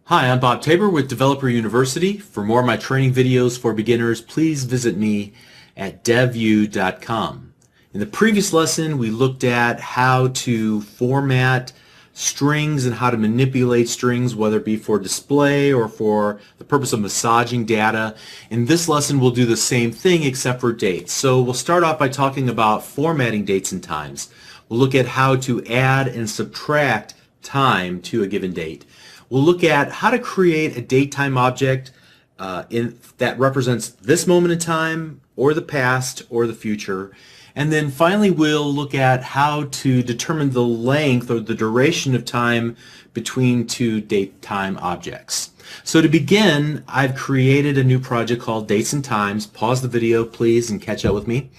Hi, I'm Bob Tabor with Developer University. For more of my training videos for beginners, please visit me at devu.com. In the previous lesson, we looked at how to format strings and how to manipulate strings, whether it be for display or for the purpose of massaging data. In this lesson, we'll do the same thing except for dates. So we'll start off by talking about formatting dates and times. We'll look at how to add and subtract time to a given date. We'll look at how to create a datetime object that represents this moment in time, or the past, or the future. And then finally, we'll look at how to determine the length or the duration of time between two datetime objects. So to begin, I've created a new project called Dates and Times. Pause the video, please, and catch up with me.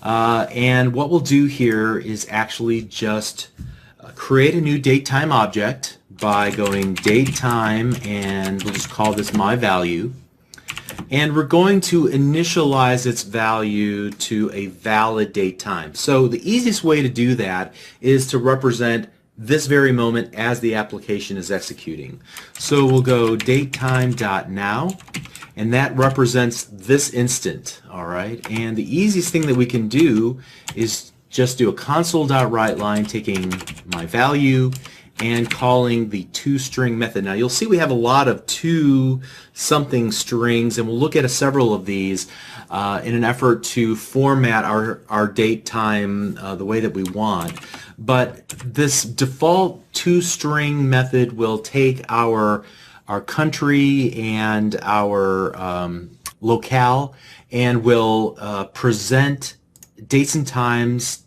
And what we'll do here is actually just create a new datetime object by going datetime, and we'll just call this my value. And we're going to initialize its value to a valid date time. So the easiest way to do that is to represent this very moment as the application is executing. So we'll go datetime.now, and that represents this instant, all right? And the easiest thing that we can do is just do a console.writeLine taking my value and calling the toString method. Now you'll see we have a lot of to something strings, and we'll look at several of these in an effort to format our date time the way that we want. But this default toString method will take our country and our locale and will present dates and times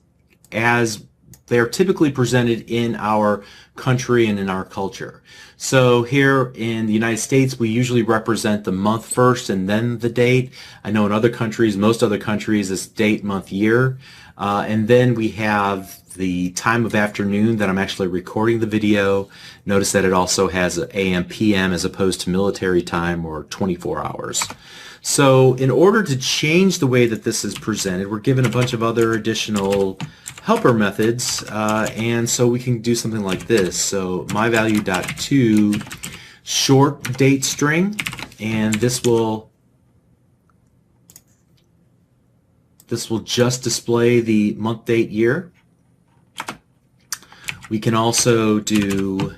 as they are typically presented in our country and in our culture. So here in the United States, we usually represent the month first and then the date. I know in other countries, most other countries, it's date, month, year. And then we have the time of afternoon that I'm actually recording the video. Notice that it also has AM, PM as opposed to military time or 24 hours. So in order to change the way that this is presented, we're given a bunch of other additional helper methods, and so we can do something like this. So myValue.to short date string, and this will just display the month, date, year. We can also do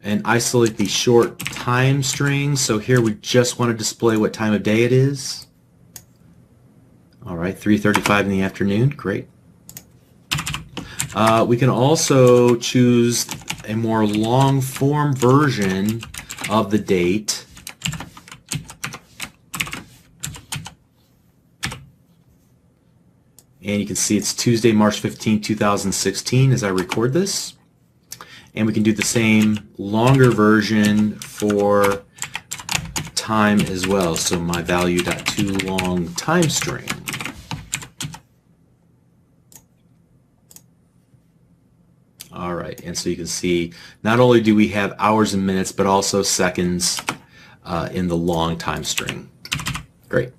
and isolate the short time string. So here we just want to display what time of day it is. All right, 3:35 in the afternoon, great. We can also choose a more long form version of the date. And you can see it's Tuesday, March 15, 2016 as I record this. And we can do the same longer version for time as well. So my value.toLong time string. All right, and so you can see not only do we have hours and minutes, but also seconds in the long time string. Great.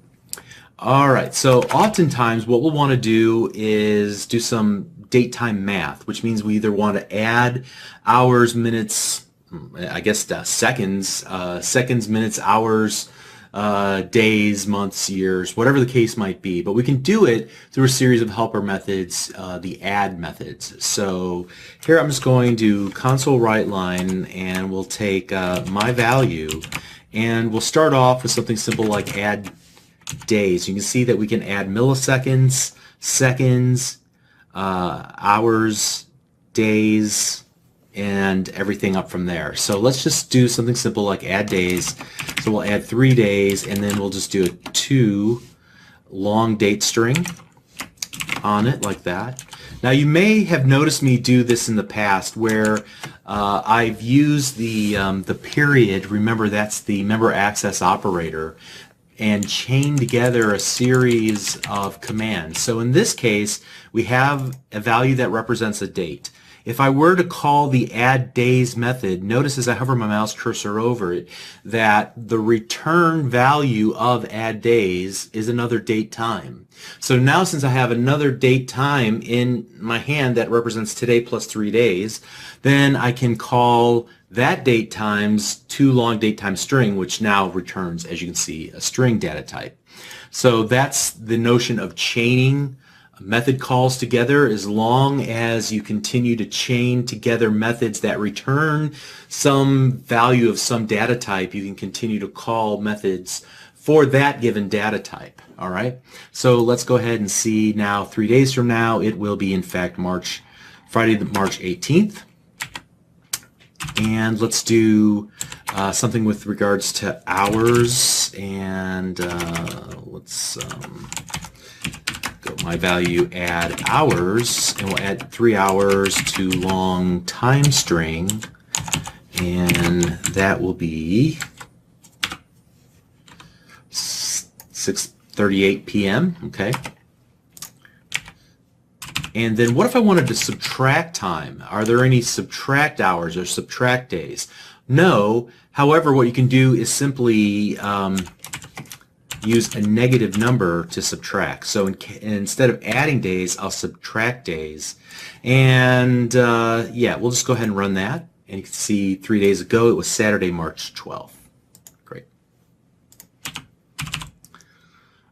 All right, so oftentimes what we'll want to do is do some date time math, which means we either want to add hours, minutes, I guess seconds, minutes, hours, days, months, years, whatever the case might be. But we can do it through a series of helper methods, the add methods. So here I'm just going to console writeLine, and we'll take my value, and we'll start off with something simple like add days. You can see that we can add milliseconds, seconds, hours, days, and everything up from there. So let's just do something simple like add days. So we'll add 3 days, and then we'll just do a to long date string on it like that. Now you may have noticed me do this in the past where I've used the period, remember that's the member access operator, and chain together a series of commands. So in this case, we have a value that represents a date. If I were to call the add days method, notice as I hover my mouse cursor over it that the return value of add days is another date time. So now since I have another date time in my hand that represents today plus 3 days, then I can call that date times toLong date time string, which now returns, as you can see, a string data type. So that's the notion of chaining method calls together. As long as you continue to chain together methods that return some value of some data type, you can continue to call methods for that given data type. All right, so let's go ahead and see now 3 days from now it will be in fact Friday March 18th. And let's do something with regards to hours, and let's go my value add hours, and we'll add 3 hours to long time string, and that will be 6:38 p.m. Okay. And then what if I wanted to subtract time? Are there any subtract hours or subtract days? No. However, what you can do is simply use a negative number to subtract. So instead of adding days, I'll subtract days. And yeah, we'll just go ahead and run that. And you can see 3 days ago it was Saturday, March 12th. Great.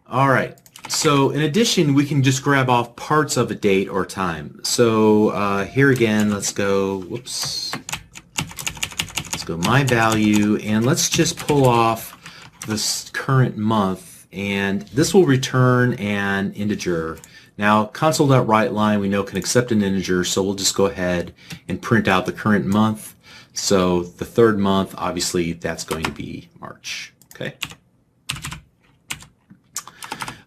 All right. So in addition, we can just grab off parts of a date or time. So here again, let's go, whoops, let's go my value, and let's just pull off this current month, and this will return an integer. Now console.writeLine we know can accept an integer, so we'll just go ahead and print out the current month. So the third month, obviously that's going to be March. Okay.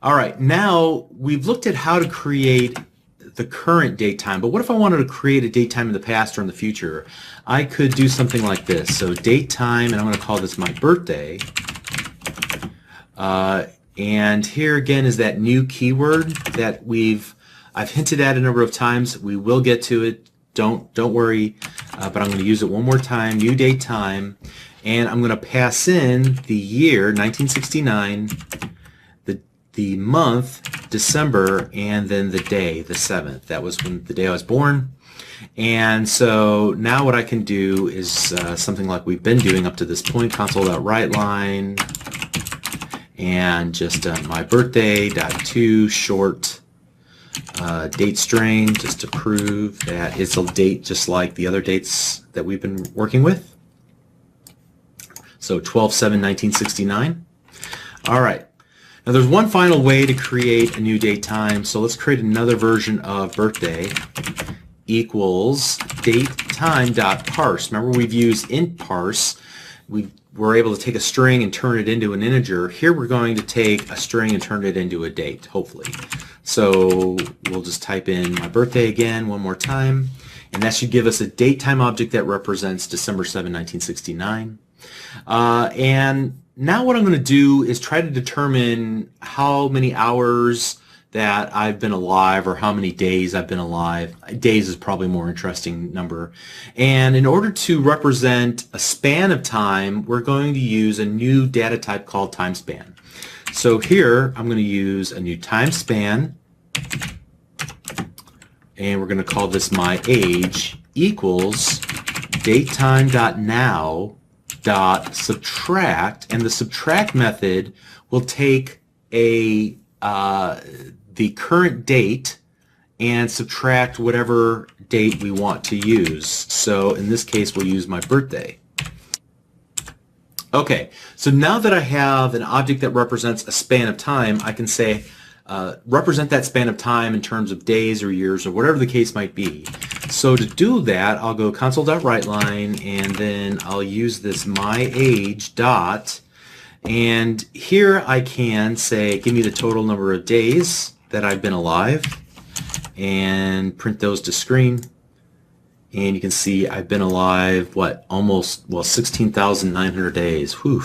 All right, now we've looked at how to create the current date time, but what if I wanted to create a date time in the past or in the future? I could do something like this. So date time, and I'm going to call this my birthday. And here again is that new keyword that I've hinted at a number of times. We will get to it. Don't worry, but I'm going to use it one more time. New date time, and I'm going to pass in the year 1969. The month, December, and then the day, the 7th. That was when the day I was born. And so now what I can do is something like we've been doing up to this point, console.writeLine, and just my birthday.to short date string, just to prove that it's a date just like the other dates that we've been working with. So 12/7/1969. All right. Now there's one final way to create a new date time, so let's create another version of birthday equals datetime.parse. Remember we've used int parse. We were able to take a string and turn it into an integer. Here we're going to take a string and turn it into a date, hopefully. So we'll just type in my birthday again one more time, and that should give us a date time object that represents December 7, 1969. And now what I'm going to do is try to determine how many hours that I've been alive or how many days I've been alive. Days is probably a more interesting number. And in order to represent a span of time, we're going to use a new data type called time span. So here I'm going to use a new time span, and we're going to call this my age equals datetime.now dot subtract, and the subtract method will take the current date and subtract whatever date we want to use. So in this case we'll use my birthday. Okay, so now that I have an object that represents a span of time, I can say represent that span of time in terms of days or years or whatever the case might be. So to do that, I'll go console.writeLine, and then I'll use this myAge dot, and here I can say give me the total number of days that I've been alive, and print those to screen. And you can see I've been alive, what, almost, well, 16,900 days. Whew.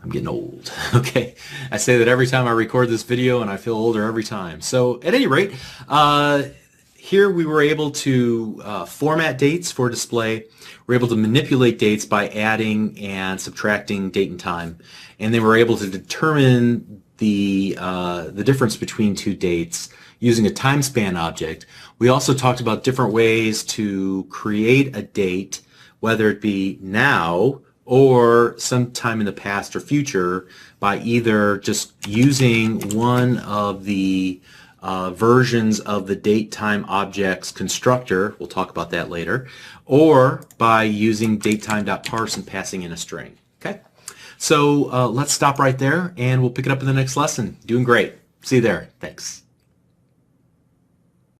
I'm getting old. Okay, I say that every time I record this video, and I feel older every time. So at any rate, here we were able to format dates for display. We're able to manipulate dates by adding and subtracting date and time, and then we're able to determine the difference between two dates using a time span object. We also talked about different ways to create a date, whether it be now or sometime in the past or future, by either just using one of the versions of the date time objects constructor, we'll talk about that later, or by using datetime.parse and passing in a string. Okay, so let's stop right there and we'll pick it up in the next lesson. Doing great. See you there. Thanks.